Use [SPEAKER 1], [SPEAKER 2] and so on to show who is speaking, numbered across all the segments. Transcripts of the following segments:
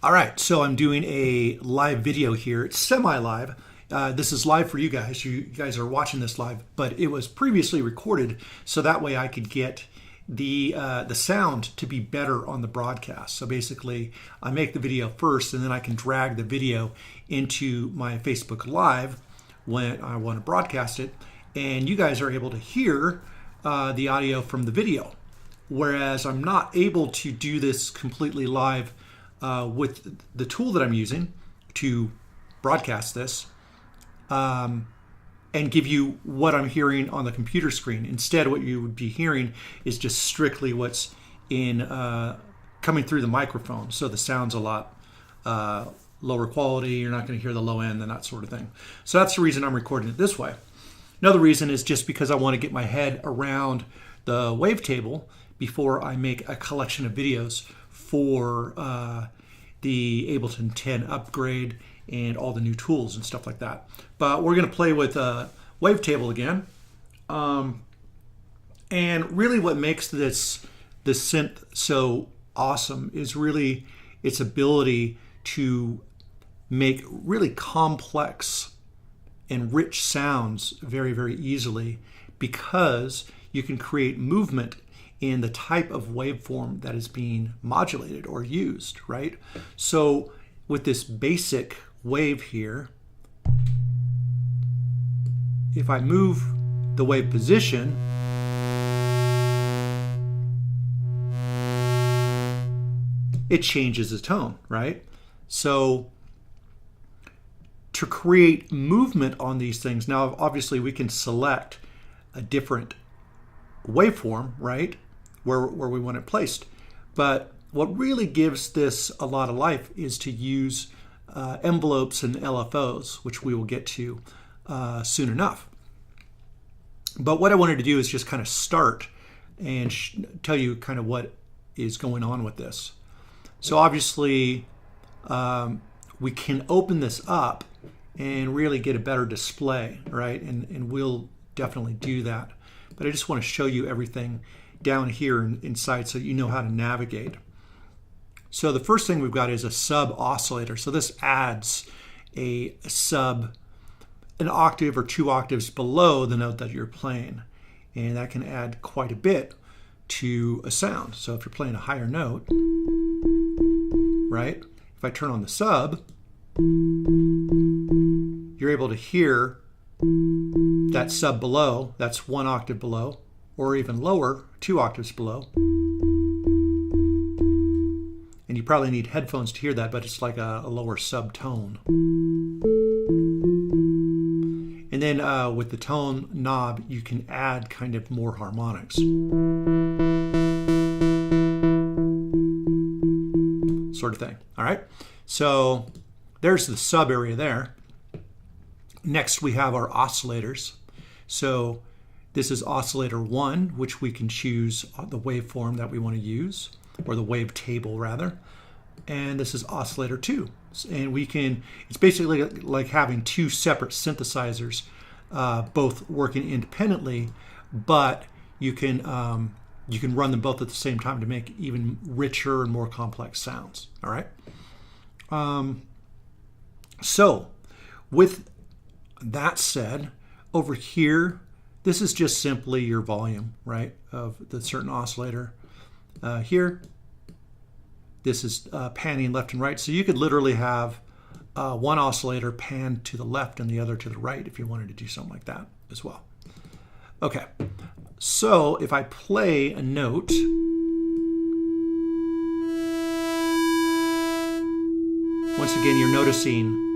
[SPEAKER 1] All right, so I'm doing a live video here. It's semi-live. This is live for you guys. You guys are watching this live, but it was previously recorded, so that way I could get the sound to be better on the broadcast. So basically, I make the video first, and then I can drag the video into my Facebook Live when I want to broadcast it, and you guys are able to hear the audio from the video. Whereas I'm not able to do this completely live with the tool that I'm using to broadcast this and give you what I'm hearing on the computer screen. Instead, what you would be hearing is just strictly what's in coming through the microphone. So the sound's a lot lower quality. You're not going to hear the low end and that sort of thing. So that's the reason I'm recording it this way. Another reason is just because I want to get my head around the Wavetable before I make a collection of videos for the Ableton 10 upgrade and all the new tools and stuff like that. But we're going to play with Wavetable again. And really what makes this synth so awesome is really its ability to make really complex and rich sounds very, very easily, because you can create movement in the type of waveform that is being modulated or used, right? So with this basic wave here, if I move the wave position, it changes the tone, right? So to create movement on these things, now obviously we can select a different waveform, right? Where we want it placed. But what really gives this a lot of life is to use envelopes and LFOs, which we will get to soon enough. But what I wanted to do is just kind of start and tell you kind of what is going on with this. So obviously we can open this up and really get a better display, right? And we'll definitely do that. But I just want to show you everything down here inside so you know how to navigate. So the first thing we've got is a sub oscillator. So this adds a sub, an octave or 2 octaves below the note that you're playing. And that can add quite a bit to a sound. So if you're playing a higher note, right? If I turn on the sub, you're able to hear that sub below, that's 1 octave below, or even lower, 2 octaves below. And you probably need headphones to hear that, but it's like a lower subtone. And then with the tone knob, you can add kind of more harmonics. Sort of thing, all right? So there's the sub area there. Next, we have our oscillators. So this is oscillator 1, which we can choose the waveform that we want to use, or the wavetable rather. And this is oscillator 2. And we can, it's basically like having 2 separate synthesizers, both working independently, but you can run them both at the same time to make even richer and more complex sounds, all right? So with that said, over here, this is just simply your volume, right, of the certain oscillator. Here, this is panning left and right. So you could literally have one oscillator panned to the left and the other to the right if you wanted to do something like that as well. Okay, so if I play a note, once again, you're noticing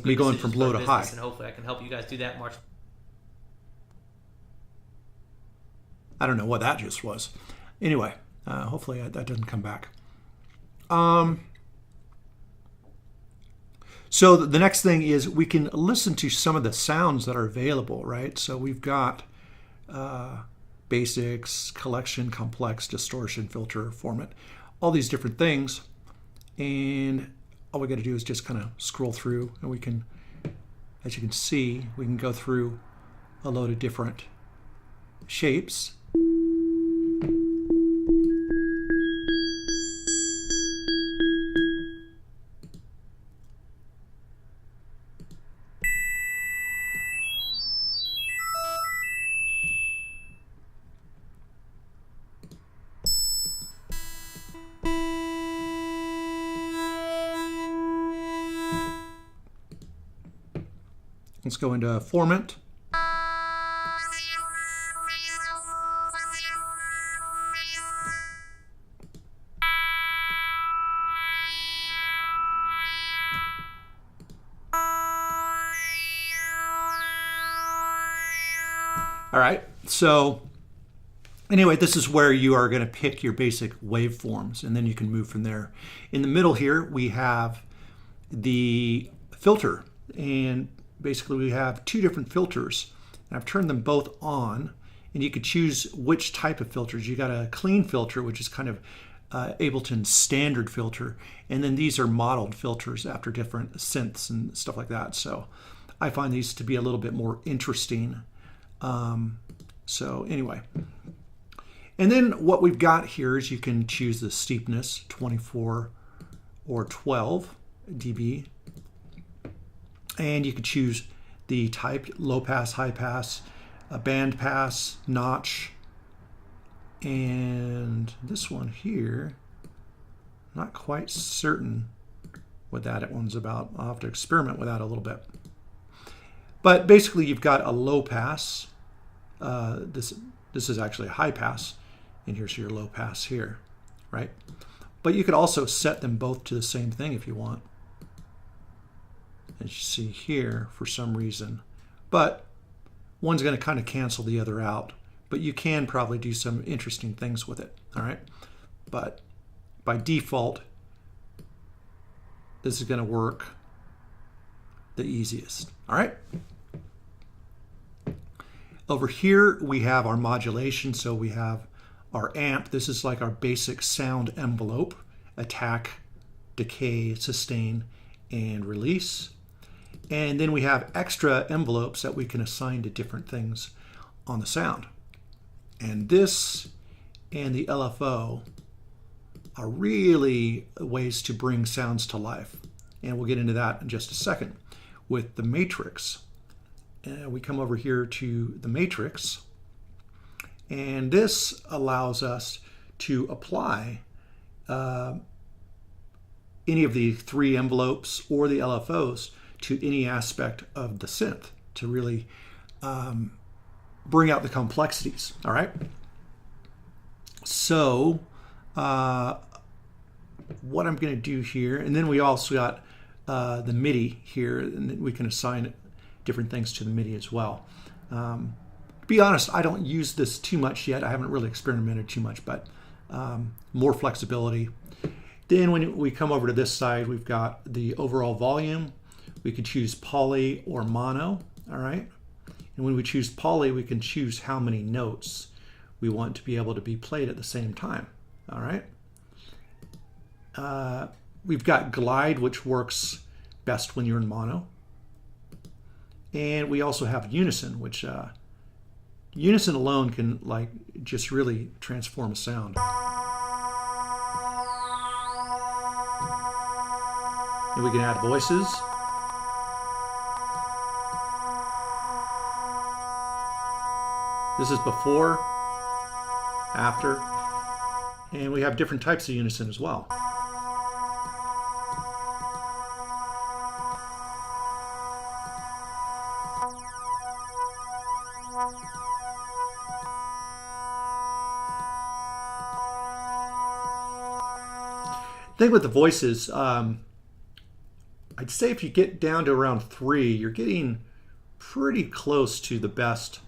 [SPEAKER 1] me going from low to high.
[SPEAKER 2] And hopefully I can help you guys do that, March.
[SPEAKER 1] I don't know what that just was. Anyway, hopefully that doesn't come back. So the next thing is we can listen to some of the sounds that are available, right? So we've got basics, collection, complex, distortion, filter, format, all these different things. And all we got to do is just kind of scroll through, and we can, as you can see, we can go through a load of different shapes. Let's go into Format. All right, so anyway, this is where you are going to pick your basic waveforms, and then you can move from there. In the middle here, we have the filter, and basically we have two different filters. And I've turned them both on, and you could choose which type of filters. You got a clean filter, which is kind of Ableton's standard filter, and then these are modeled filters after different synths and stuff like that. So I find these to be a little bit more interesting. So anyway, and then what we've got here is you can choose the steepness, 24 or 12 dB, and you can choose the type, low pass, high pass, a band pass, notch, and this one here, not quite certain what that one's about. I'll have to experiment with that a little bit. But basically you've got a low pass. This is actually a high pass, and here's your low pass here, right? But you could also set them both to the same thing if you want. As you see here, for some reason. But one's going to kind of cancel the other out. But you can probably do some interesting things with it, all right? But by default, this is going to work the easiest, all right? Over here, we have our modulation. So we have our amp. This is like our basic sound envelope: attack, decay, sustain, and release. And then we have extra envelopes that we can assign to different things on the sound. And this and the LFO are really ways to bring sounds to life. And we'll get into that in just a second. With the matrix, we come over here to the matrix, and this allows us to apply any of the three envelopes or the LFOs to any aspect of the synth to really bring out the complexities, all right? So what I'm going to do here, and then we also got the MIDI here, and we can assign different things to the MIDI as well. To be honest, I don't use this too much yet. I haven't really experimented too much, but more flexibility. Then when we come over to this side, we've got the overall volume. We could choose poly or mono, all right? And when we choose poly, we can choose how many notes we want to be able to be played at the same time, all right? We've got glide, which works best when you're in mono. And we also have unison, which unison alone can like just really transform a sound. And we can add voices. This is before, after, and we have different types of unison as well. The thing with the voices, I'd say if you get down to around 3, you're getting pretty close to the best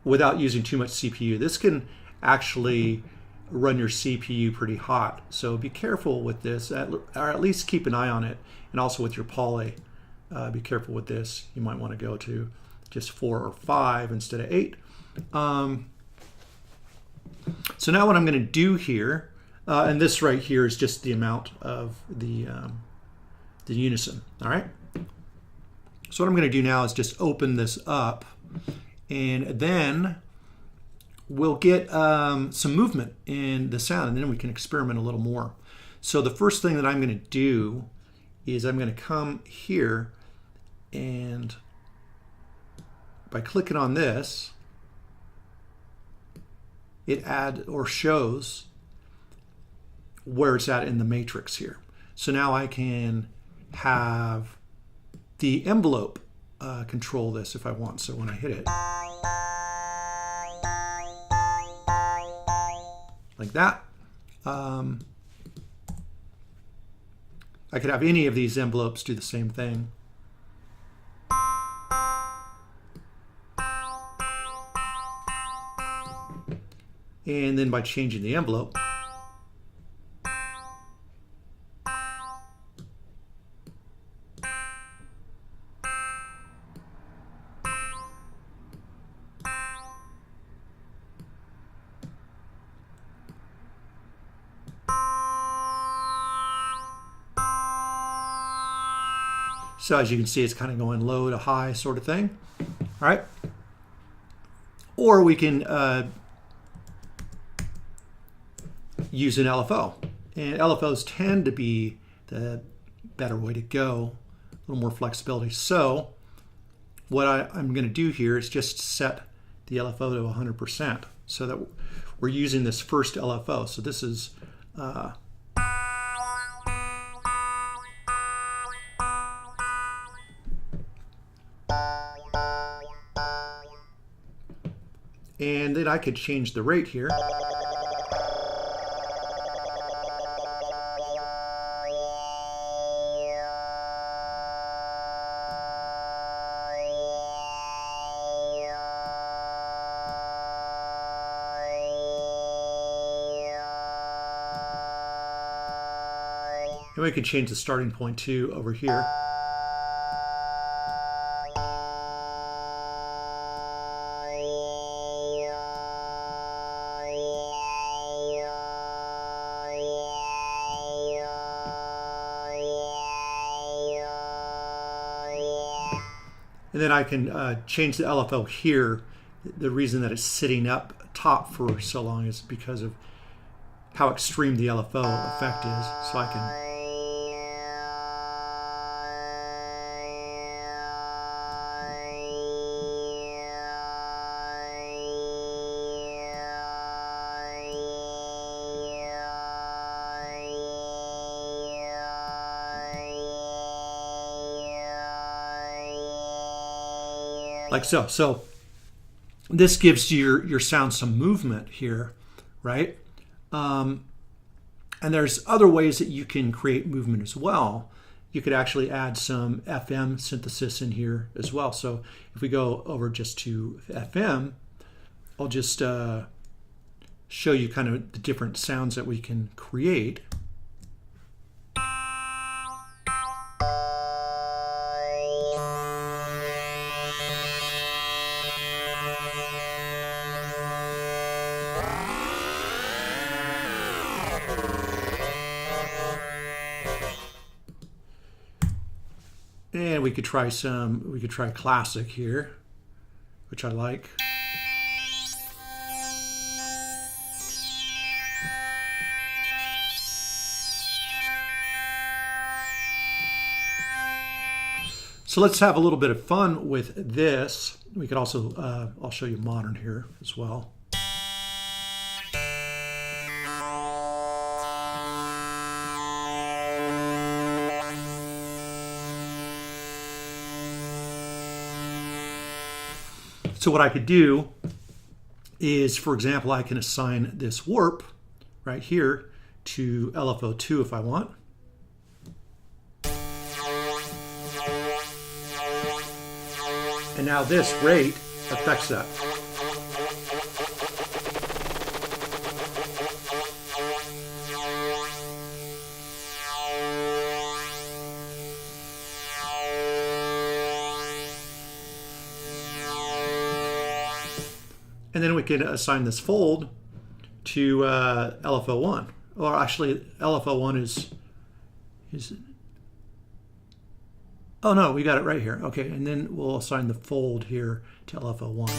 [SPEAKER 1] without using too much CPU. This can actually run your CPU pretty hot, so be careful with this, or at least keep an eye on it. And also with your poly, be careful with this. You might want to go to just 4 or 5 instead of 8. So now what I'm going to do here, and this right here is just the amount of the unison, all right? So what I'm going to do now is just open this up, and then we'll get some movement in the sound, and then we can experiment a little more. So the first thing that I'm going to do is I'm going to come here, and by clicking on this, it adds or shows where it's at in the matrix here. So now I can have the envelope control this if I want. So when I hit it, like that, I could have any of these envelopes do the same thing. And then by changing the envelope, so as you can see, it's kind of going low to high sort of thing. All right. Or we can use an LFO. And LFOs tend to be the better way to go, a little more flexibility. So what I'm going to do here is just set the LFO to 100% so that we're using this first LFO. So this is and then I could change the rate here. And we can change the starting point too over here. And then I can change the LFO here. The reason that it's sitting up top for so long is because of how extreme the LFO effect is. So I can like so. So this gives your sound some movement here, right? And there's other ways that you can create movement as well. You could actually add some FM synthesis in here as well. So if we go over just to FM, I'll just show you kind of the different sounds that we can create. And we could try classic here, which I like. So let's have a little bit of fun with this. We could also, I'll show you modern here as well. So what I could do is, for example, I can assign this warp right here to LFO2 if I want. And now this rate affects that. And then we can assign this fold to LFO1. Or actually, LFO1 is oh no, we got it right here. Okay, and then we'll assign the fold here to LFO1.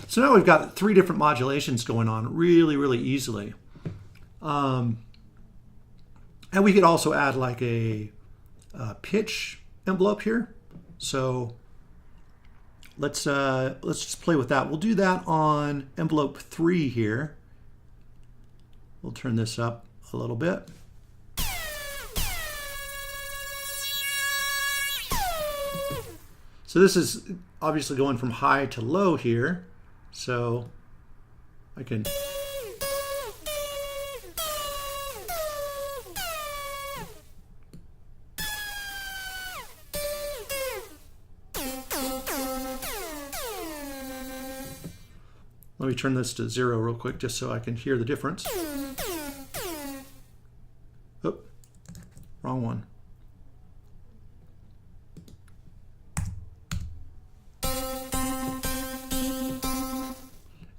[SPEAKER 1] So now we've got 3 different modulations going on really, really easily. And we could also add like a pitch envelope here. So let's just play with that. We'll do that on envelope 3 here. We'll turn this up a little bit. So this is obviously going from high to low here. So I can let me turn this to 0 real quick just so I can hear the difference. Oh, wrong one.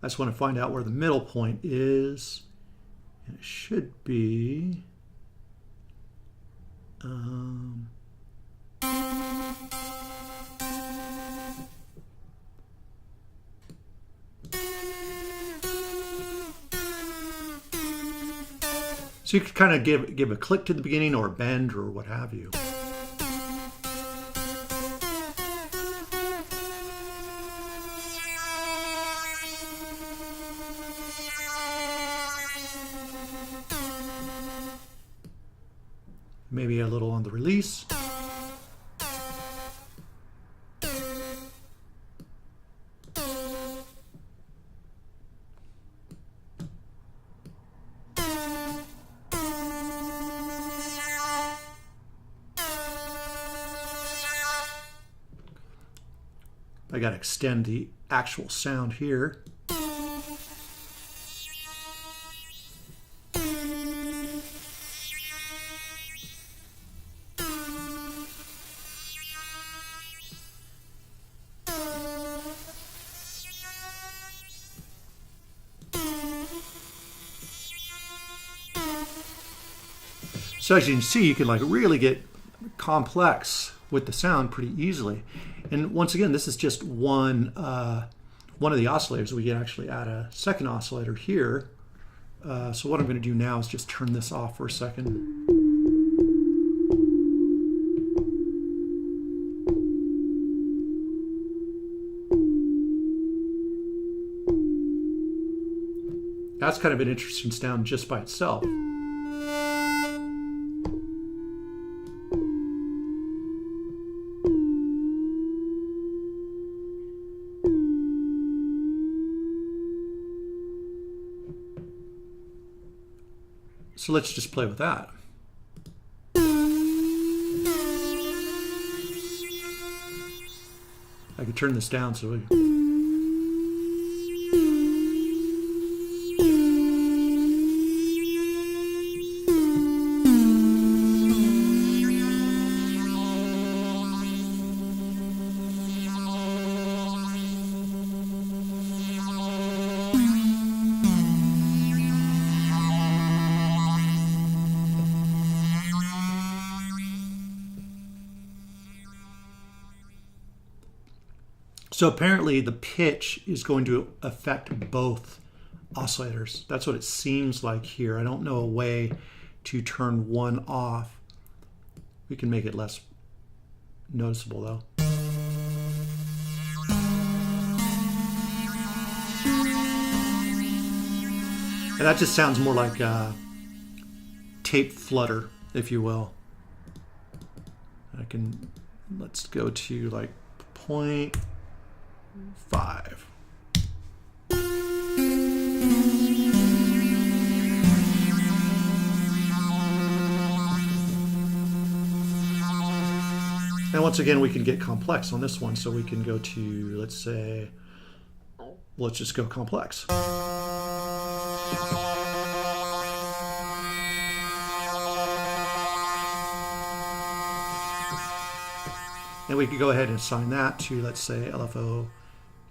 [SPEAKER 1] I just want to find out where the middle point is. And it should be so you could kind of give a click to the beginning or a bend or what have you. Maybe a little on the release. I got to extend the actual sound here. So as you can see, you can like really get complex with the sound pretty easily. And once again, this is just one of the oscillators. We can actually add a second oscillator here. So what I'm going to do now is just turn this off for a second. That's kind of an interesting sound just by itself. So let's just play with that. I can turn this down so we... So apparently the pitch is going to affect both oscillators. That's what it seems like here. I don't know a way to turn one off. We can make it less noticeable though. And that just sounds more like a tape flutter, if you will. Let's go to like 0.5. And once again, we can get complex on this one. So we can go to, let's just go complex. And we could go ahead and assign that to, let's say, LFO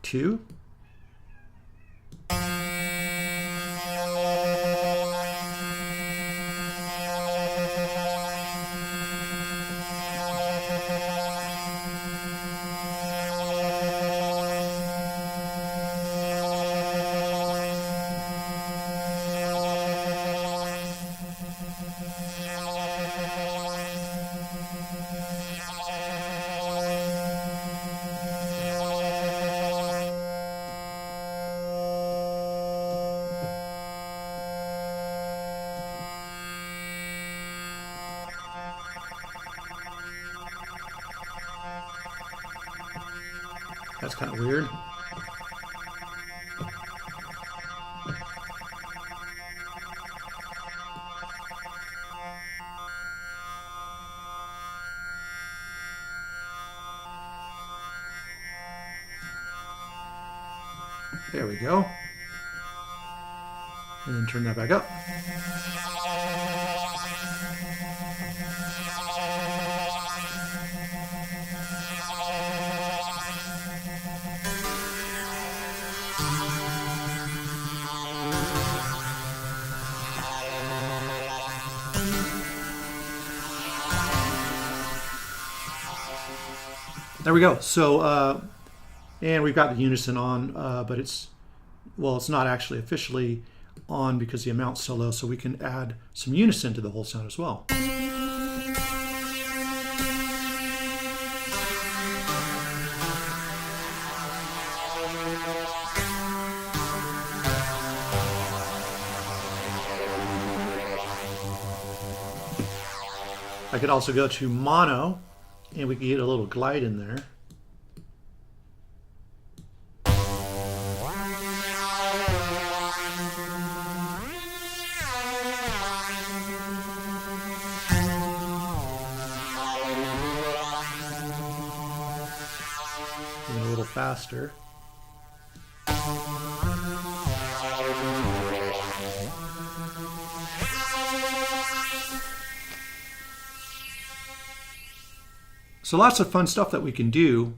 [SPEAKER 1] 2. That's kind of weird. There we go. And then turn that back up. There we go. So, and we've got the unison on, but it's not actually officially on because the amount's so low, so we can add some unison to the whole sound as well. I could also go to mono, and we can get a little glide in there. And a little faster. So lots of fun stuff that we can do.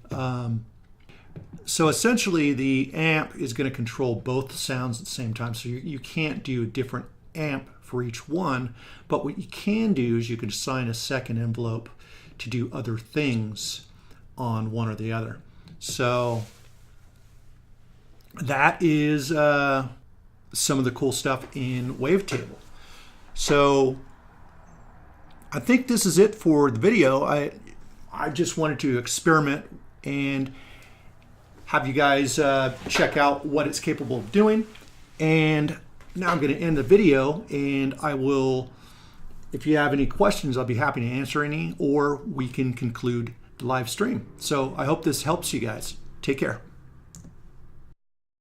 [SPEAKER 1] So essentially the amp is going to control both sounds at the same time. So you can't do a different amp for each one, but what you can do is you can assign a second envelope to do other things on one or the other. So that is some of the cool stuff in Wavetable. So I think this is it for the video. I just wanted to experiment and have you guys check out what it's capable of doing. And now I'm going to end the video, and I will, if you have any questions, I'll be happy to answer any, or we can conclude the live stream. So I hope this helps you guys. Take care.